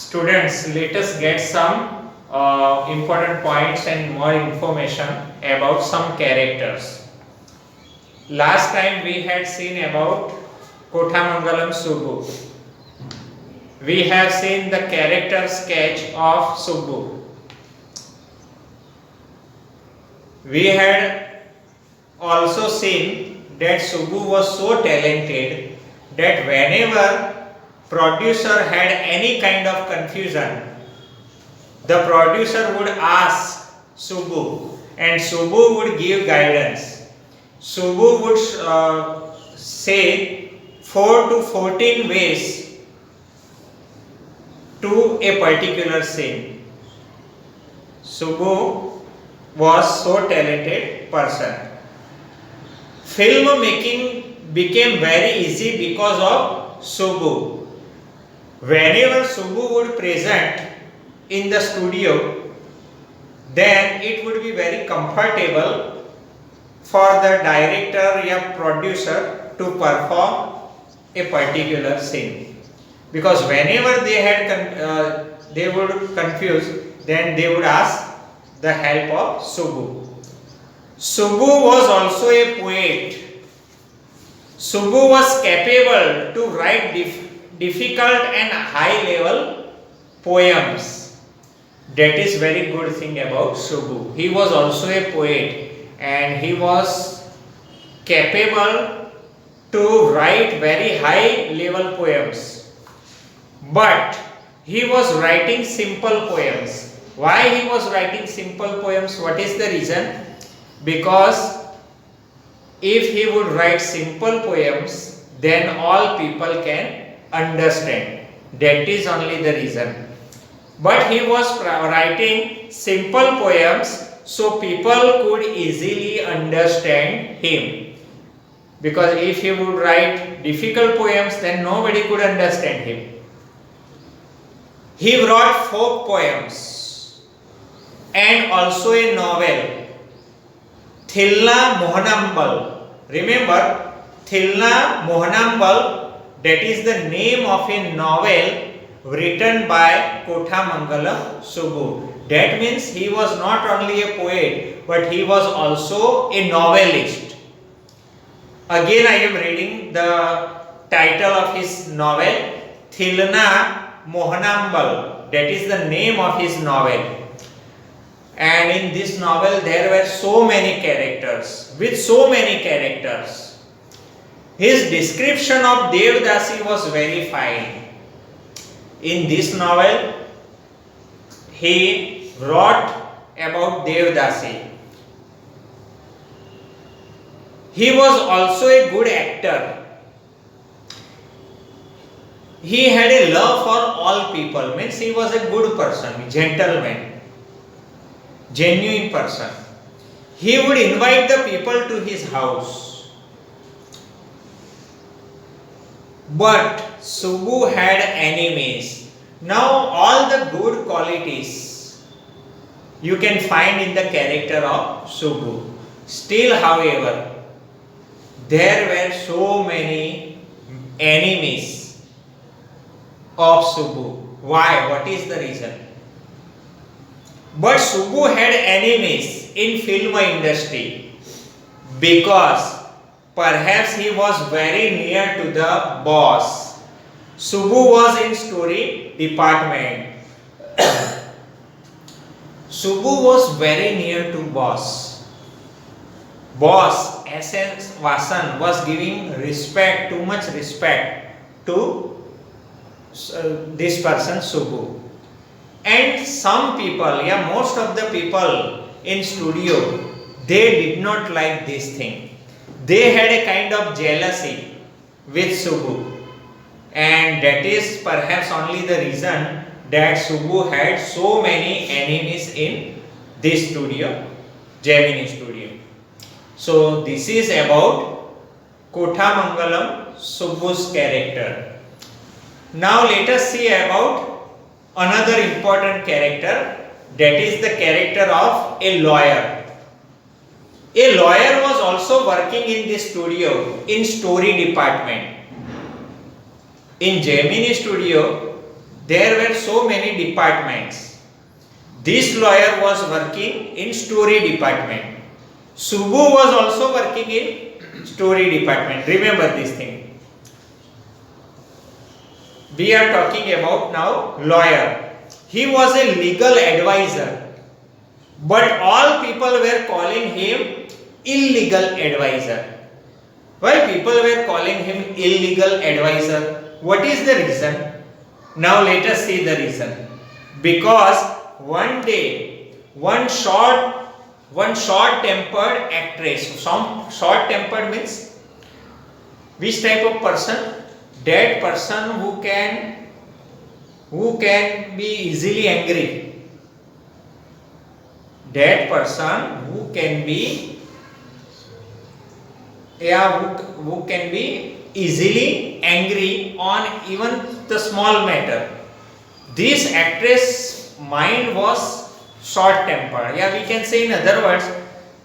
Students, let us get some important points and more information about some characters. Last time we had seen about Kothamangalam Subbu. We have seen the character sketch of Subbu. We had also seen that Subbu was so talented that whenever producer had any kind of confusion, the producer would ask Subbu and Subbu would give guidance. Subbu would say 4 to 14 ways to a particular scene. Subbu was so talented person. Film making became very easy because of Subbu. Whenever Subbu would present in the studio, then it would be very comfortable for the director or producer to perform a particular scene. Because whenever they would confuse, then they would ask the help of Subbu. Subbu was also a poet. Subbu was capable to write difficult and high level poems. That is very good thing about Subbu. He was also a poet and he was capable to write very high level poems. But he was writing simple poems. Why he was writing simple poems? What is the reason? Because if he would write simple poems, then all people can understand. That is only the reason. But he was writing simple poems so people could easily understand him. Because if he would write difficult poems, then nobody could understand him. He wrote folk poems and also a novel, Thilna Mohanambal. Remember, Thilna Mohanambal, that is the name of a novel written by Kothamangalam Subbu. That means he was not only a poet, but he was also a novelist. Again I am reading the title of his novel, Thilna Mohanambal. That is the name of his novel. And in this novel there were so many characters, with so many characters. His description of Devdasi was very fine. In this novel, he wrote about Devdasi. He was also a good actor. He had a love for all people, means he was a good person, gentleman, genuine person. He would invite the people to his house. But Subbu had enemies. Now all the good qualities you can find in the character of Subbu. Still, however, there were so many enemies of Subbu. Why? What is the reason? But Subbu had enemies in film industry because perhaps he was very near to the boss. Subbu was in story department. Subbu was very near to boss. Boss S.S. Vasan was giving respect, too much respect to this person Subbu. And some people, most of the people in studio, they did not like this thing. They had a kind of jealousy with Subbu. And that is perhaps only the reason that Subbu had so many enemies in this studio, Gemini studio. So this is about Kothamangalam Subbu's character. Now let us see about another important character, that is the character of a lawyer. A lawyer was also working in this studio in story department. In Gemini studio, there were so many departments. This lawyer was working in story department. Subbu was also working in story department. Remember this thing. We are talking about now lawyer. He was a legal advisor, but all people were calling him illegal advisor. Why people were calling him illegal advisor? What is the reason? Now let us see the reason. Because one day, one short-tempered actress. Some short-tempered means which type of person? That person who can be easily angry. That person who can be who can be easily angry on even the small matter. This actress mind was short-tempered. Yeah, we can say in other words,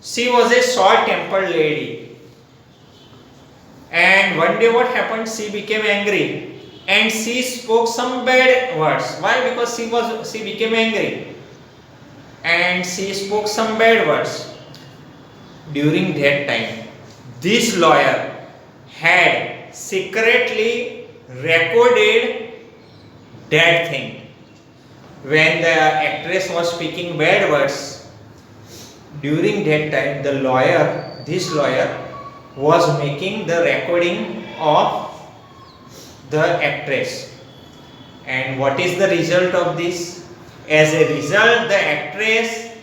she was a short-tempered lady. And one day what happened? She became angry and she spoke some bad words. Why? Because she became angry and she spoke some bad words. During that time, this lawyer had secretly recorded that thing. When the actress was speaking bad words, during that time this lawyer was making the recording of the actress. And what is the result of this? As a result, the actress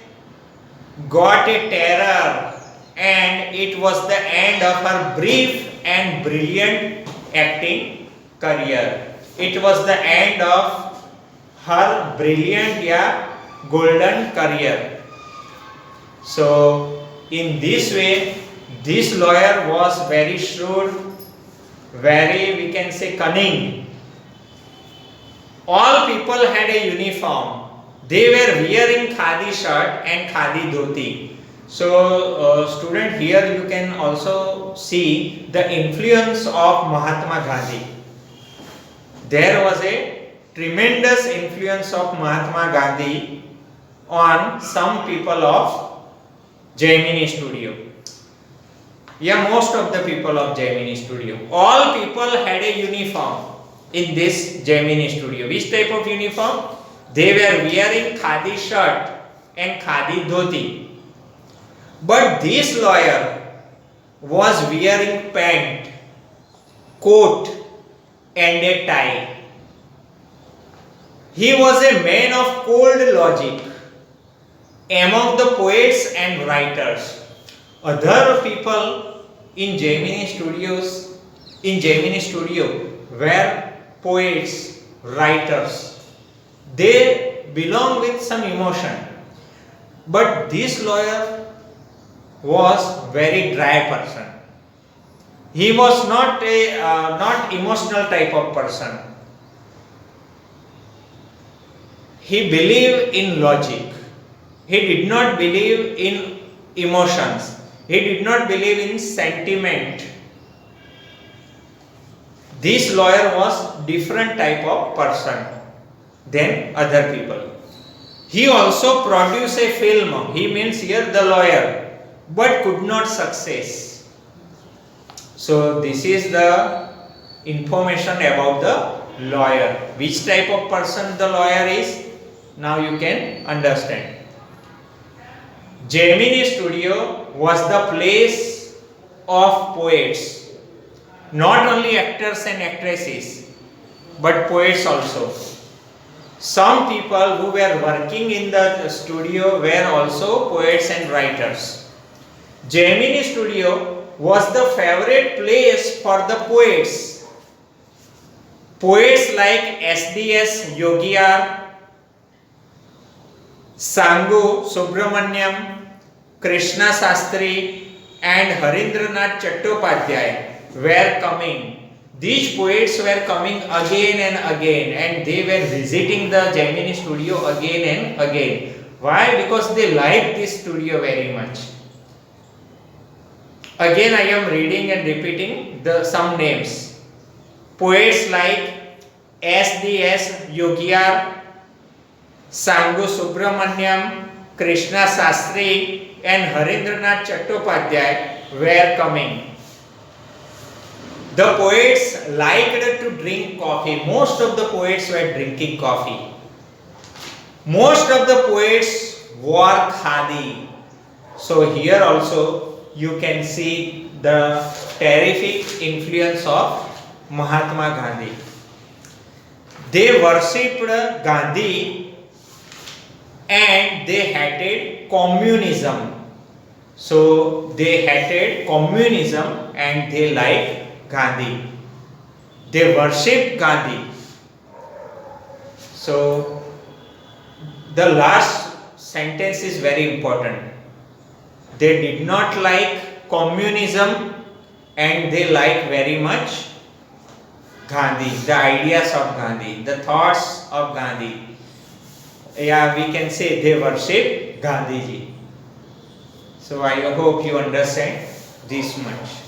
got a terror, and it was the end of her brief and brilliant acting career. It was the end of her brilliant, golden career. So in this way, this lawyer was very shrewd, very, we can say, cunning. All people had a uniform. They were wearing khadi shirt and khadi dhoti. So student, here you can also see the influence of Mahatma Gandhi. There was a tremendous influence of Mahatma Gandhi on some people of Gemini Studio. Yeah, most of the people of Gemini Studio. All people had a uniform in this Gemini Studio. Which type of uniform? They were wearing khadi shirt and khadi dhoti. But this lawyer was wearing pant, coat and a tie. He was a man of cold logic among the poets and writers. Other people in Gemini Studio were poets, writers. They belong with some emotion. But this lawyer was very dry person. He was not a not emotional type of person. He believed in logic. He did not believe in emotions. He did not believe in sentiment. This lawyer was different type of person than other people. He also produced a film. He means here the lawyer, but could not success. So this is the information about the lawyer. Which type of person the lawyer is? Now you can understand. Gemini Studio was the place of poets. Not only actors and actresses, but poets also. Some people who were working in the studio were also poets and writers. Gemini Studio was the favorite place for the poets. Poets like SDS Yogiyar, Sangu Subramanyam, Krishna Sastri and Harindranath Chattopadhyay were coming. These poets were coming again and again, and they were visiting the Gemini Studio again and again. Why? Because they liked this studio very much. Again I am reading and repeating some names. Poets like SDS Yogiyar, Sangu Subramanyam, Krishna Sastri and Harindranath Chattopadhyay were coming. The poets liked to drink coffee. Most of the poets were drinking coffee. Most of the poets wore khadi. So here also you can see the terrific influence of Mahatma Gandhi. They worshipped Gandhi and they hated communism. So they hated communism and they liked Gandhi. They worshipped Gandhi. So the last sentence is very important. They did not like communism and they like very much Gandhi, the ideas of Gandhi, the thoughts of Gandhi. Yeah, we can say they worship Gandhiji. So I hope you understand this much.